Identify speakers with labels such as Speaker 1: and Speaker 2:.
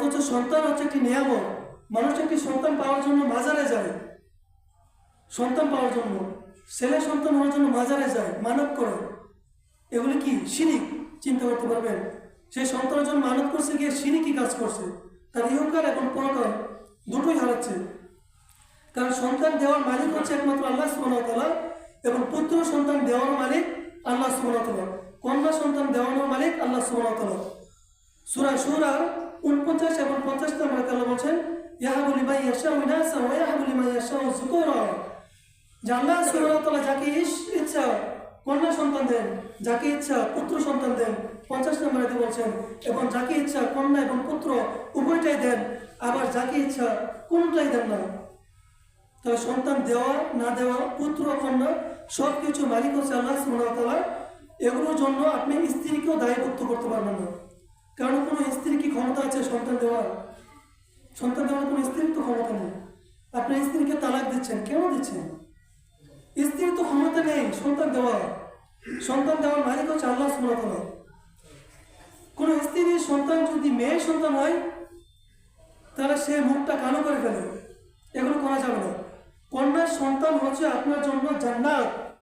Speaker 1: অথচ সন্তান হচ্ছে একটি নিয়ামত। মানুষ একটি সন্তান পাওয়ার জন্য মাজারে যায়, সন্তান পাওয়ার জন্য, ছেলে সন্তান হওয়ার জন্য মাজারে যায়, মানত করে। এগুলি কি শিরিক? চিন্তা করতে পারবেন? সেই সন্তানের জন্য মানত করছে গিয়ে শিরিকি কাজ করছে, তার ইহকাল এবং পরকাল দুটোই হারাচ্ছে। কারণ সন্তান দেওয়ার মালিক হচ্ছে একমাত্র আল্লাহ সুবহানাহু ওয়া তাআলা, এবং পুত্র সন্তান দেওয়ার মালিক আল্লাহ সুবহানাহু ওয়া তাআলা, কন্যা সন্তান দেওয়ানোর মালিক আল্লাহ সুবহানাহু ওয়া তাআলা। সূরা শূরা 49 এবং 50 নম্বরে আল্লাহ বলেন, ইয়াহাবু লিমান ইয়াশাউ ইনাসা ওয়া ইয়াহাবু লিমান ইয়াশাউ যুকুরা। যে আল্লাহ সুবহানাহু ওয়া তাআলা যাকে ইচ্ছা কন্যা সন্তান দেন, যাকে ইচ্ছা পুত্র সন্তান দেন, 50 নম্বরে বলছেন, এবং যাকে ইচ্ছা কন্যা এবং পুত্র উভয়টাই দেন, আবার যাকে ইচ্ছা কোনটাই দেন না। তাহলে সন্তান দেওয়া না দেওয়া, পুত্র কন্যা সব কিছু মালিক হচ্ছে আল্লাহ সুবহানাহু ওয়া তাআলা। এগুলোর জন্য আপনি স্ত্রীকেও দায়বদ্ধ করতে পারবেন না। কারণ কোনো স্ত্রীর কি ক্ষমতা আছে সন্তান দেওয়ার? সন্তান দেওয়ার কোনো স্ত্রীর তো ক্ষমতা নেই। আপনি স্ত্রীকে তালাক দিচ্ছেন, কেন দিচ্ছেন? স্ত্রীর তো ক্ষমতা নেই সন্তান দেওয়ার। সন্তান দেওয়ার মালিক হচ্ছে আল্লাহ সুবহানাহু ওয়া তাআলা। কোনো স্ত্রীর সন্তান যদি মেয়ে সন্তান হয়, তাহলে সে মুখটা কালো করে ফেলে, এগুলো করা যাবে না। কন্যার সন্তান হচ্ছে আপনার জন্য জান্নাত।